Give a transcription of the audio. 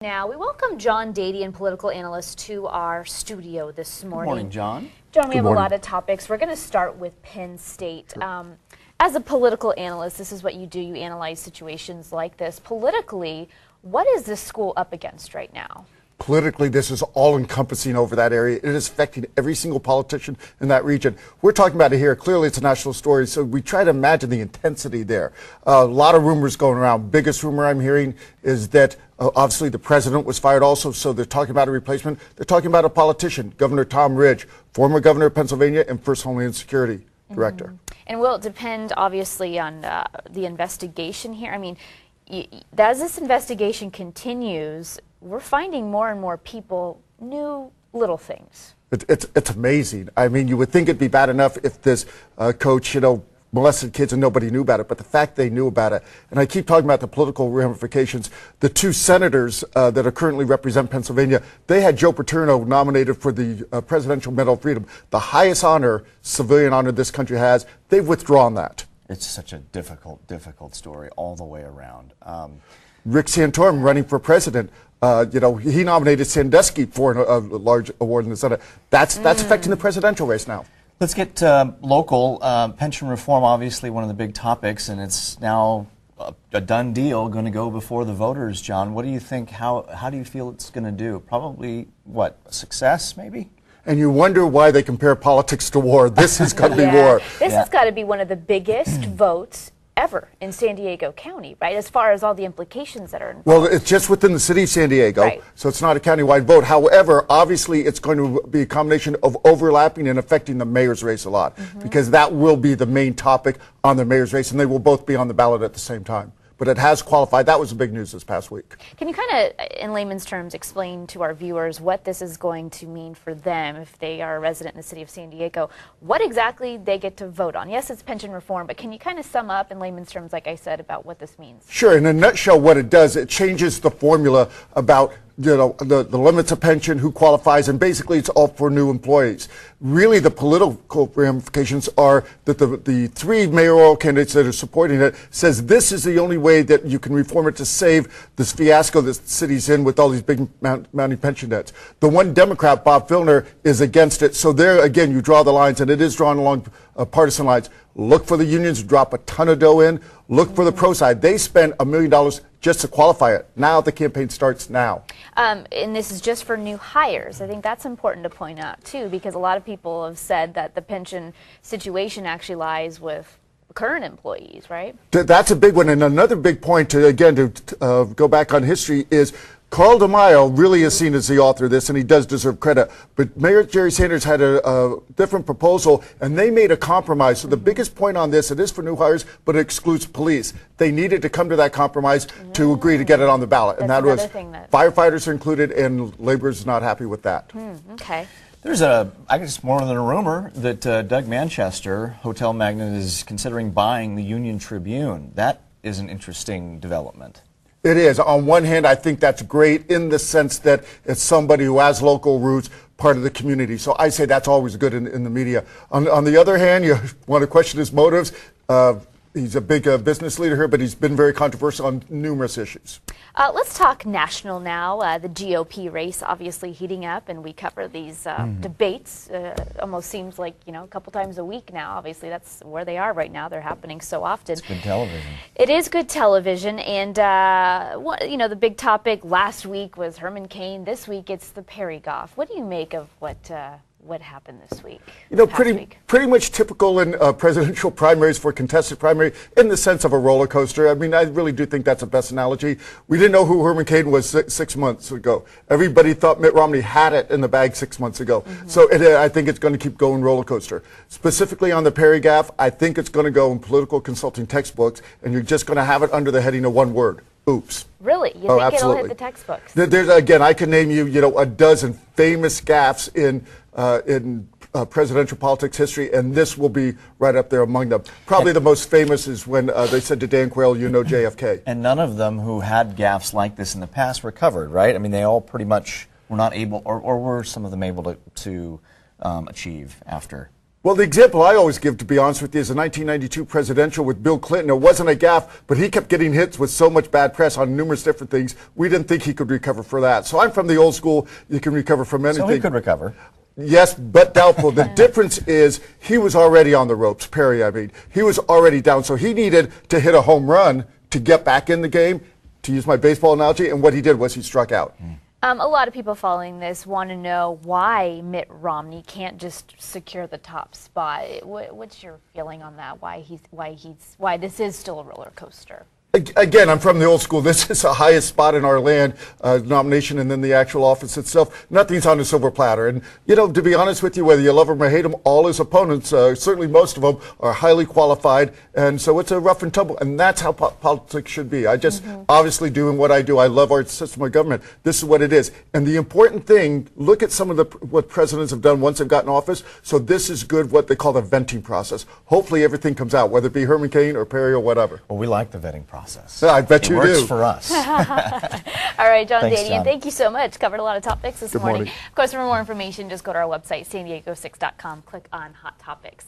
Now, we welcome John Dadian, political analyst, to our studio this morning. Good morning, John. John, we have a lot of topics. We're going to start with Penn State. Sure. As a political analyst, this is what you do. You analyze situations like this. Politically, what is this school up against right now? Politically, this is all-encompassing over that area. It is affecting every single politician in that region. We're talking about it here. Clearly, it's a national story, so we try to imagine the intensity there. A lot of rumors going around. Biggest rumor I'm hearing is that obviously the president was fired also, so they're talking about a replacement. They're talking about a politician, Governor Tom Ridge, former governor of Pennsylvania and first Homeland Security director. And will it depend, obviously, on the investigation here? I mean, as this investigation continues, we're finding more and more people knew little things. It's amazing. I mean, you would think it'd be bad enough if this coach, molested kids and nobody knew about it, but the fact they knew about it, and I keep talking about the political ramifications, the two senators that are currently represent Pennsylvania, they had Joe Paterno nominated for the Presidential Medal of Freedom, the highest honor, civilian honor this country has. They've withdrawn that. It's such a difficult story all the way around. Rick Santorum running for president, he nominated Sandusky for a large award in the Senate. That's affecting the presidential race now. Let's get local. Pension reform, obviously one of the big topics, and it's now a done deal, going to go before the voters. John, what do you think? How do you feel it's going to do? Probably, what, success maybe? And you wonder why they compare politics to war. This is going to be war. This has got to be one of the biggest votes ever in San Diego County, right, as far as all the implications that are involved. Well, it's just within the city of San Diego, right, so it's not a countywide vote. However, obviously, it's going to be a combination of overlapping and affecting the mayor's race a lot, because that will be the main topic on the mayor's race, and they will both be on the ballot at the same time. But it has qualified. That was the big news this past week. Can you kind of, in layman's terms, explain to our viewers what this is going to mean for them if they are a resident in the city of San Diego? What exactly they get to vote on? Yes, it's pension reform, but can you kind of sum up in layman's terms, like I said, about what this means? Sure. In a nutshell, what it does, it changes the formula about the limits of pension, who qualifies, and basically it's all for new employees. Really, the political ramifications are that the three mayoral candidates that are supporting it says this is the only way that you can reform it to save this fiasco that the city's in with all these big mounting pension debts. The one Democrat, Bob Filner, is against it. So there, again, you draw the lines, and it is drawn along partisan lines. Look for the unions to drop a ton of dough in. Look for the pro side. They spent $1 million just to qualify it. Now the campaign starts now. And this is just for new hires. I think that's important to point out, too, because a lot of people have said that the pension situation actually lies with current employees, right? That's a big one. And another big point, to go back on history, is Carl DeMaio really is seen as the author of this, and he does deserve credit. But Mayor Jerry Sanders had a different proposal, and they made a compromise. So the biggest point on this, it is for new hires, but it excludes police. They needed to come to that compromise to agree to get it on the ballot. And that was firefighters are included, and laborers not happy with that. Okay. There's I guess more than a rumor that Doug Manchester, hotel magnate, is considering buying the Union Tribune. That is an interesting development. It is. On one hand, I think that's great in the sense that it's somebody who has local roots, part of the community. So I say that's always good in the media. On the other hand, you want to question his motives. He's a big business leader here, but he's been very controversial on numerous issues. Let's talk national now. The GOP race obviously heating up, and we cover these debates. Almost seems like, a couple times a week now. Obviously, that's where they are right now. They're happening so often. It's good television. It is good television, and the big topic last week was Herman Cain. This week it's the Perry Goff. What do you make of what happened this week? Pretty much typical in presidential primaries for contested primary in the sense of a roller coaster. I mean, I really do think that's the best analogy. We didn't know who Herman Cain was 6 months ago. Everybody thought Mitt Romney had it in the bag 6 months ago. So I think it's going to keep going roller coaster. Specifically on the Perry Gaff, I think it's going to go in political consulting textbooks, and you're just going to have it under the heading of one word. Oops. Really? You think it'll hit the textbooks? Again, I can name you, a dozen famous gaffes in presidential politics history, and this will be right up there among them. Probably the most famous is when they said to Dan Quayle, JFK. And none of them who had gaffes like this in the past were covered, right? I mean, they all pretty much were not able, or were some of them able to achieve after? Well, the example I always give, to be honest with you, is the 1992 presidential with Bill Clinton. It wasn't a gaffe, but he kept getting hits with so much bad press on numerous different things. We didn't think he could recover for that. So I'm from the old school. You can recover from anything. So he could recover. Yes, but doubtful. The difference is he was already on the ropes, Perry, I mean. He was already down, so he needed to hit a home run to get back in the game, to use my baseball analogy, and what he did was he struck out. A lot of people following this want to know why Mitt Romney can't just secure the top spot. What's your feeling on that? Why this is still a roller coaster? Again, I'm from the old school. This is the highest spot in our land, nomination, and then the actual office itself. Nothing's on a silver platter. And, you know, to be honest with you, whether you love him or hate him, all his opponents, certainly most of them, are highly qualified. And so it's a rough and tumble. And that's how politics should be. I just, obviously doing what I do, I love our system of government. This is what it is. And the important thing, look at some of what presidents have done once they've gotten office. So this is good, what they call the venting process. Hopefully everything comes out, whether it be Herman Cain or Perry or whatever. Well, we like the vetting process. Yeah, I bet you do. It works for us. All right, John Thanks, Dadian, John. thank you so much. Covered a lot of topics this Good morning. morning. Of course, for more information, just go to our website, Sandiego6.com, click on Hot Topics.